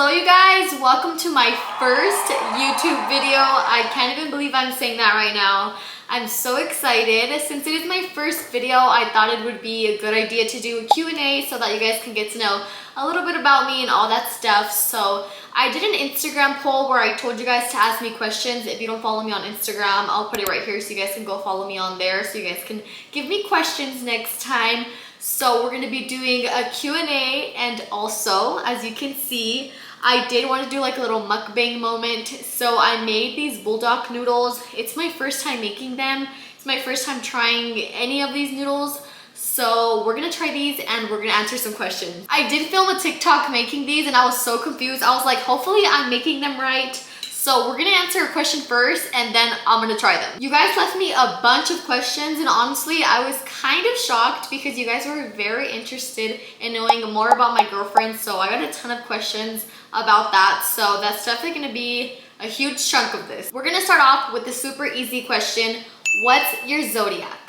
Hello you guys, welcome to my first YouTube video. I can't even believe I'm saying that right now. I'm so excited. Since it is my first video, I thought it would be a good idea to do a Q&A so that you guys can get to know a little bit about me and all that stuff. So I did an Instagram poll where I told you guys to ask me questions. If you don't follow me on Instagram, I'll put it right here so you guys can go follow me on there so you guys can give me questions next time. So we're going to be doing a Q&A, and also, as you can see, I did want to do like a little mukbang moment. So I made these bulldog noodles. It's my first time making them. It's my first time trying any of these noodles. So we're going to try these and we're going to answer some questions. I did film a TikTok making these and I was so confused. I was like, hopefully I'm making them right. So we're gonna answer a question first and then I'm gonna try them. You guys left me a bunch of questions and honestly, I was kind of shocked because you guys were very interested in knowing more about my girlfriend. So I got a ton of questions about that. So that's definitely gonna be a huge chunk of this. We're gonna start off with the super easy question. What's your zodiac?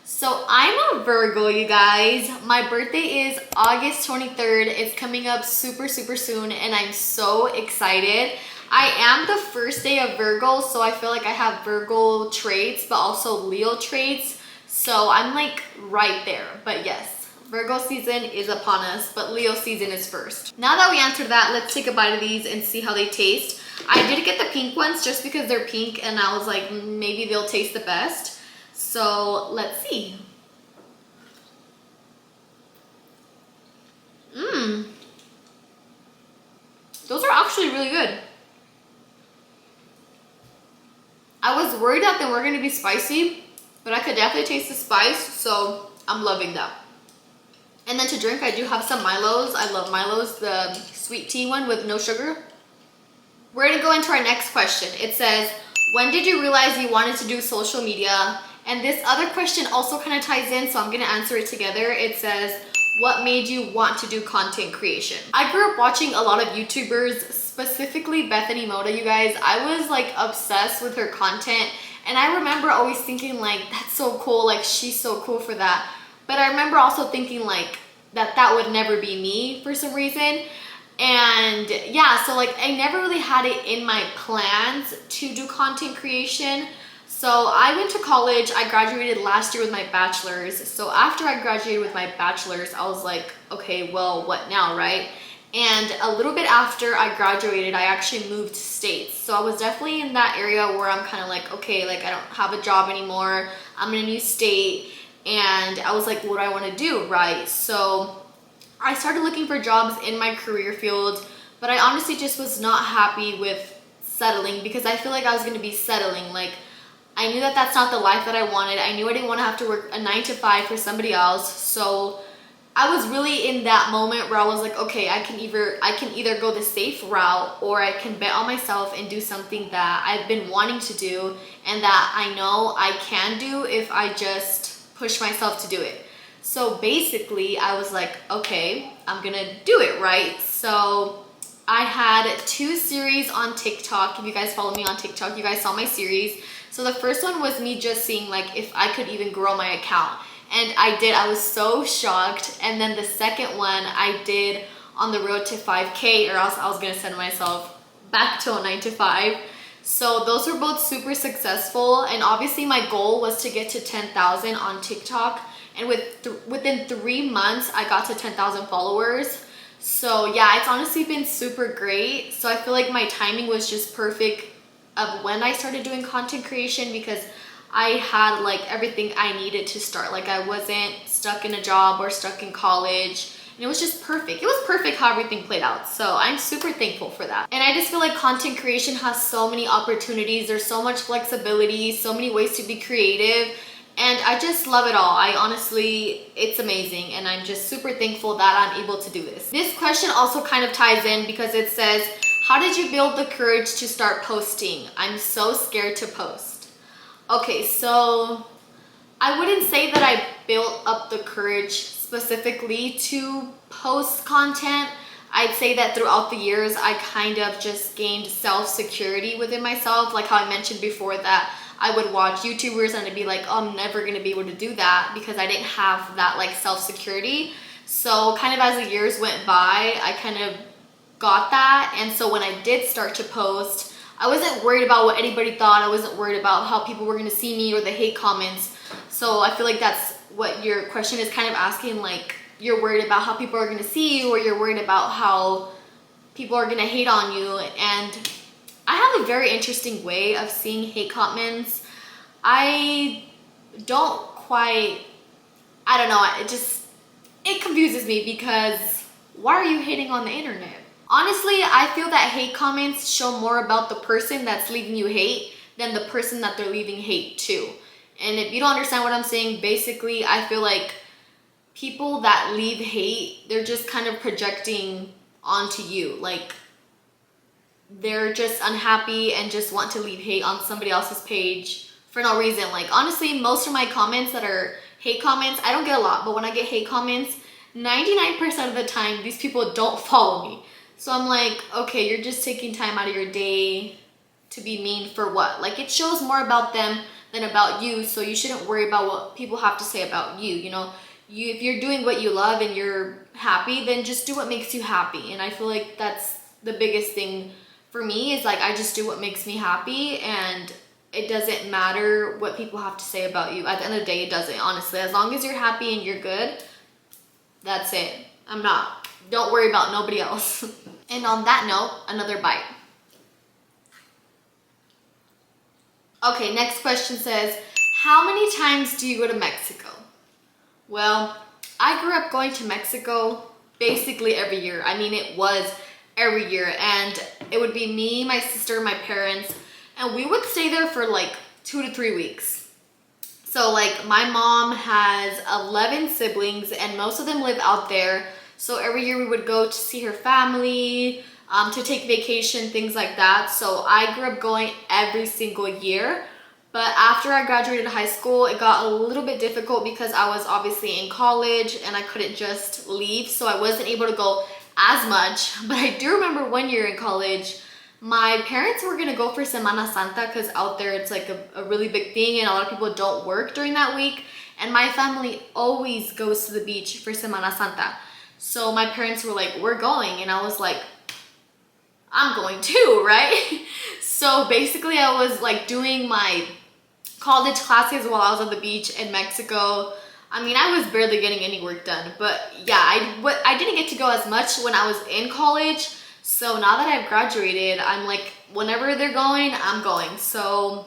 So I'm a Virgo, you guys. My birthday is August 23rd. It's coming up super soon and I'm so excited. I am the first day of Virgo, so I feel like I have Virgo traits, but also Leo traits. So I'm like right there. But yes, Virgo season is upon us, but Leo season is first. Now that we answered that, let's take a bite of these and see how they taste. I did get the pink ones just because they're pink and I was like, maybe they'll taste the best. So let's see. Those are actually really good. I was worried that they were going to be spicy, but I could definitely taste the spice, so I'm loving that. And then to drink, I do have some Milos. I love Milos, the sweet tea one with no sugar. We're going to go into our next question. It says, when did you realize you wanted to do social media? And this other question also kind of ties in, so I'm going to answer it together. It says, what made you want to do content creation? I grew up watching a lot of YouTubers, specifically Bethany Moda, you guys. I was like obsessed with her content and I remember always thinking like, that's so cool, like she's so cool for that. But I remember also thinking like that would never be me for some reason. And yeah, so like I never really had it in my plans to do content creation. So I went to college. I graduated last year with my bachelor's. So after I graduated with my bachelor's, I was like, okay, well, what now, right? And a little bit after I graduated, I actually moved states. So I was definitely in that area where I'm kind of like, okay, like I don't have a job anymore. I'm in a new state. And I was like, what do I want to do, right? So I started looking for jobs in my career field, but I honestly just was not happy with settling because I feel like I was going to be settling. Like I knew that that's not the life that I wanted. I knew I didn't want to have to work a 9-to-5 for somebody else. So I was really in that moment where I was like, okay, I can either go the safe route or I can bet on myself and do something that I've been wanting to do and that I know I can do if I just push myself to do it. So basically I was like, okay, I'm gonna do it, right? So I had 2 series on TikTok. If you guys follow me on TikTok, you guys saw my series. So the first one was me just seeing like if I could even grow my account. And I did. I was so shocked. And then the second one I did on the road to 5K, or else I was gonna send myself back to a 9-to-5. So those were both super successful. And obviously my goal was to get to 10,000 on TikTok. And within 3 months, I got to 10,000 followers. So yeah, it's honestly been super great. So I feel like my timing was just perfect of when I started doing content creation because I had like everything I needed to start. Like I wasn't stuck in a job or stuck in college. And it was just perfect. It was perfect how everything played out. So I'm super thankful for that. And I just feel like content creation has so many opportunities. There's so much flexibility, so many ways to be creative. And I just love it all. I honestly, it's amazing. And I'm just super thankful that I'm able to do this. This question also kind of ties in because it says, how did you build the courage to start posting? I'm so scared to post. Okay, so I wouldn't say that I built up the courage specifically to post content. I'd say that throughout the years, I kind of just gained self-security within myself. Like how I mentioned before that I would watch YouTubers and I'd be like, oh, I'm never gonna be able to do that because I didn't have that like self-security. So kind of as the years went by, I kind of got that. And so when I did start to post, I wasn't worried about what anybody thought. I wasn't worried about how people were gonna see me or the hate comments. So I feel like that's what your question is kind of asking, like you're worried about how people are gonna see you, or you're worried about how people are gonna hate on you. And I have a very interesting way of seeing hate comments. I don't know, it confuses me, because why are you hating on the internet? Honestly, I feel that hate comments show more about the person that's leaving you hate than the person that they're leaving hate to. And if you don't understand what I'm saying, basically, I feel like people that leave hate, they're just kind of projecting onto you. Like, they're just unhappy and just want to leave hate on somebody else's page for no reason. Like, honestly, most of my comments that are hate comments, I don't get a lot, but when I get hate comments, 99% of the time, these people don't follow me. So I'm like, okay, you're just taking time out of your day to be mean for what? Like, it shows more about them than about you, so you shouldn't worry about what people have to say about you, you know? If you're doing what you love and you're happy, then just do what makes you happy. And I feel like that's the biggest thing for me, is like, I just do what makes me happy, and it doesn't matter what people have to say about you. At the end of the day, it doesn't, honestly. As long as you're happy and you're good, that's it. Don't worry about nobody else. And on that note, another bite. Okay, next question says, how many times do you go to Mexico? Well, I grew up going to Mexico basically every year. I mean, it was every year, and it would be me, my sister, my parents, and we would stay there for like 2 to 3 weeks. So like, my mom has 11 siblings, and most of them live out there. So every year we would go to see her family, to take vacation, things like that. So I grew up going every single year. But after I graduated high school, it got a little bit difficult because I was obviously in college and I couldn't just leave. So I wasn't able to go as much. But I do remember one year in college, my parents were gonna go for Semana Santa, because out there it's like a really big thing and a lot of people don't work during that week. And my family always goes to the beach for Semana Santa. So my parents were like, we're going. And I was like, I'm going too, right? So basically I was like doing my college classes while I was on the beach in Mexico. I mean, I was barely getting any work done, but yeah, I didn't get to go as much when I was in college. So now that I've graduated, I'm like, whenever they're going, I'm going. So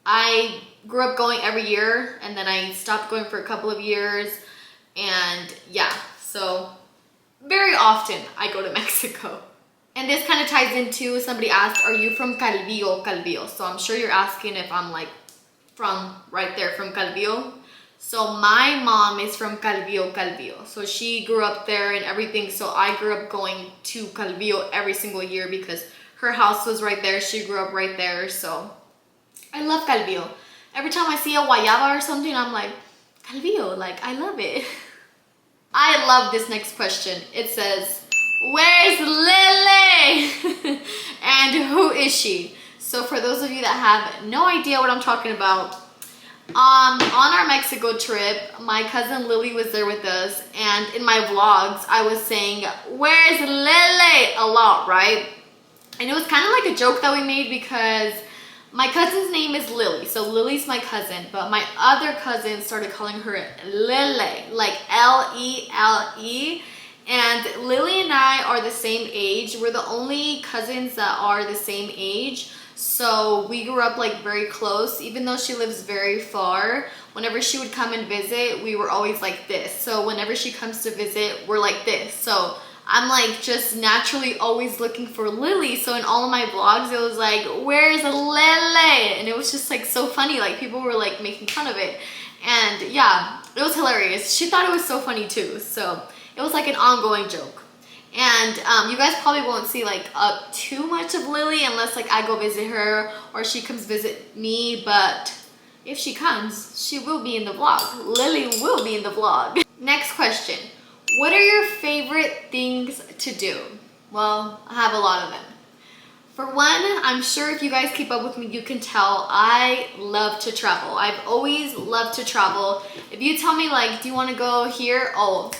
I grew up going every year, and then I stopped going for a couple of years, and yeah, so very often I go to Mexico. And this kind of ties into, somebody asked, are you from Calvio? So I'm sure you're asking if I'm like from right there, from Calvio. So my mom is from Calvio. So she grew up there and everything. So I grew up going to Calvio every single year because her house was right there. She grew up right there. So I love Calvio. Every time I see a guayaba or something, I'm like, Calvio, like, I love it. I love this next question. It says, where's Lily? And who is she? So for those of you that have no idea what I'm talking about, on our Mexico trip, my cousin Lily was there with us, and in my vlogs, I was saying, where's Lily? A lot, right? And it was kind of like a joke that we made because my cousin's name is Lily, so Lily's my cousin, but my other cousin started calling her Lele, like L-E-L-E, and Lily and I are the same age. We're the only cousins that are the same age, so we grew up like very close. Even though she lives very far, whenever she would come and visit, we were always like this. So whenever she comes to visit, we're like this. So I'm like just naturally always looking for Lily. So in all of my vlogs, it was like, where's Lele? And it was just like so funny. Like people were like making fun of it. And yeah, it was hilarious. She thought it was so funny too. So it was like an ongoing joke. And you guys probably won't see like too much of Lily unless like I go visit her or she comes visit me. But if she comes, she will be in the vlog. Lily will be in the vlog. Next question. What are your favorite things to do? Well, I have a lot of them. For one, I'm sure if you guys keep up with me, you can tell I love to travel. I've always loved to travel. If you tell me like, do you want to go here? Oh,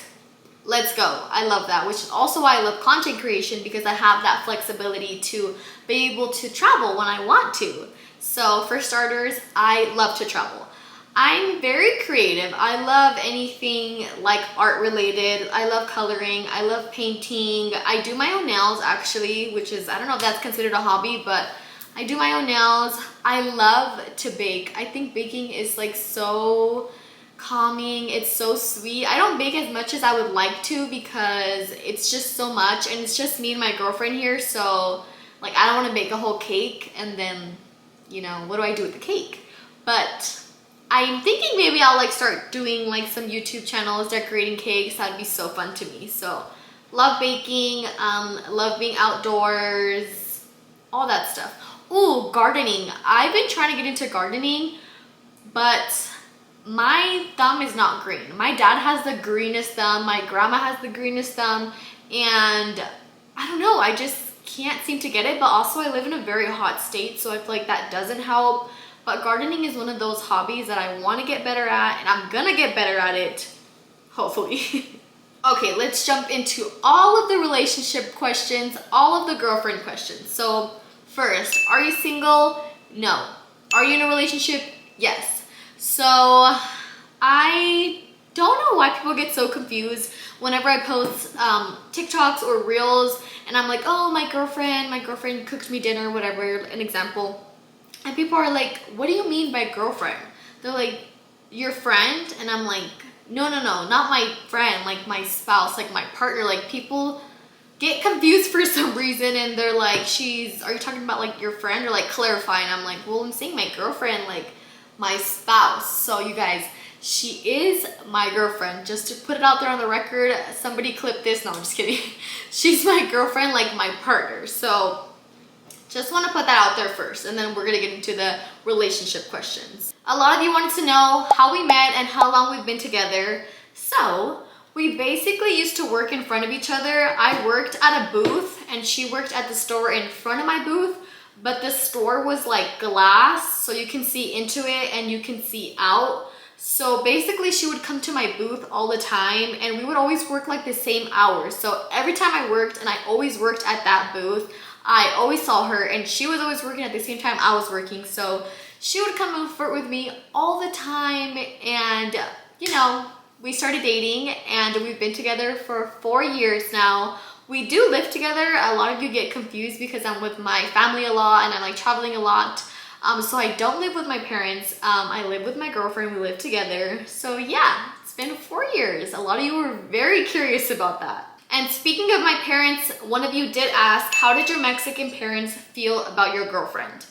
let's go. I love that, which is also why I love content creation, because I have that flexibility to be able to travel when I want to. So for starters, I love to travel. I'm very creative. I love anything like art related. I love coloring. I love painting. I do my own nails actually, which is, I don't know if that's considered a hobby, but I do my own nails. I love to bake. I think baking is like so calming. It's so sweet. I don't bake as much as I would like to because it's just so much, and it's just me and my girlfriend here. So like, I don't want to bake a whole cake and then, you know, what do I do with the cake? But I'm thinking maybe I'll like start doing like some YouTube channels decorating cakes. That'd be so fun to me. So love baking, love being outdoors, all that stuff. Ooh, gardening. I've been trying to get into gardening, but my thumb is not green. My dad has the greenest thumb. My grandma has the greenest thumb, and I don't know, I just can't seem to get it. But also I live in a very hot state, so I feel like that doesn't help. But gardening is one of those hobbies that I want to get better at, and I'm gonna get better at it, hopefully. Okay, let's jump into all of the relationship questions, all of the girlfriend questions. So first, are you single? No. Are you in a relationship? Yes. So I don't know why people get so confused whenever I post TikToks or Reels, and I'm like, oh, my girlfriend cooked me dinner, whatever, an example. And people are like, what do you mean by girlfriend? They're like, your friend? And I'm like, no, not my friend, like my spouse, like my partner. Like, people get confused for some reason, and they're like, are you talking about like your friend, or like clarifying? I'm like, well, I'm saying my girlfriend, like my spouse. So you guys, she is my girlfriend, just to put it out there on the record. Somebody clip this. No, I'm just kidding. She's my girlfriend, like my partner. So just want to put that out there first, and then we're gonna get into the relationship questions. A lot of you wanted to know how we met and how long we've been together. So we basically used to work in front of each other. I worked at a booth and she worked at the store in front of my booth, but the store was like glass, so you can see into it and you can see out. So basically she would come to my booth all the time, and we would always work like the same hours. So every time I worked, and I always worked at that booth, I always saw her, and she was always working at the same time I was working. So she would come and flirt with me all the time, and you know, we started dating, and we've been together for 4 years now. We do live together. A lot of you get confused because I'm with my family a lot and I'm like traveling a lot. So I don't live with my parents. I live with my girlfriend. We live together. So yeah, it's been 4 years. A lot of you were very curious about that. And speaking of my parents, one of you did ask, how did your Mexican parents feel about your girlfriend?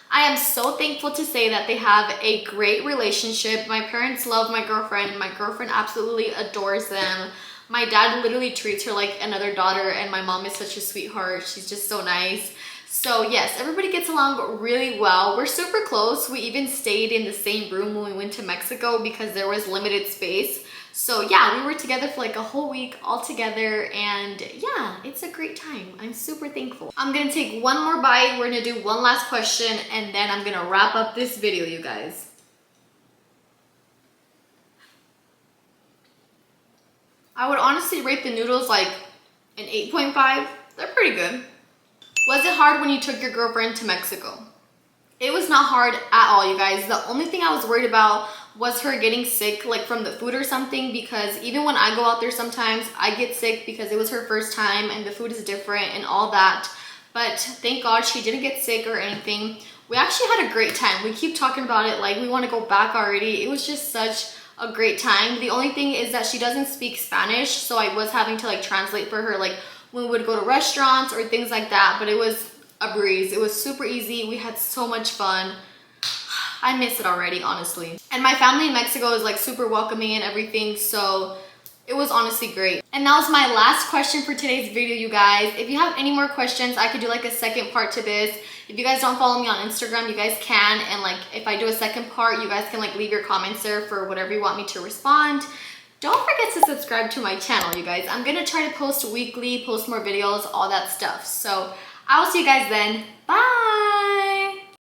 I am so thankful to say that they have a great relationship. My parents love my girlfriend. My girlfriend absolutely adores them. My dad literally treats her like another daughter, and my mom is such a sweetheart. She's just so nice. So yes, everybody gets along really well. We're super close. We even stayed in the same room when we went to Mexico because there was limited space. So yeah, we were together for like a whole week all together, and yeah, it's a great time. I'm super thankful. I'm gonna take one more bite. We're gonna do one last question, and then I'm gonna wrap up this video, you guys. I would honestly rate the noodles like an 8.5. They're pretty good. Was it hard when you took your girlfriend to Mexico? It was not hard at all, you guys. The only thing I was worried about was her getting sick, like from the food or something, because even when I go out there sometimes I get sick because it was her first time and the food is different and all that. But thank God she didn't get sick or anything. We actually had a great time. We keep talking about it like we want to go back already. It was just such a great time. The only thing is that she doesn't speak Spanish, so I was having to like translate for her, like when we would go to restaurants or things like that. But it was a breeze. It was super easy. We had so much fun. I miss it already, honestly. And my family in Mexico is like super welcoming and everything, so it was honestly great. And that was my last question for today's video, you guys. If you have any more questions, I could do like a second part to this. If you guys don't follow me on Instagram, you guys can, and like if I do a second part, you guys can like leave your comments there for whatever you want me to respond. Don't forget to subscribe to my channel, you guys. I'm gonna try to post weekly, post more videos, all that stuff. So I will see you guys then. Bye!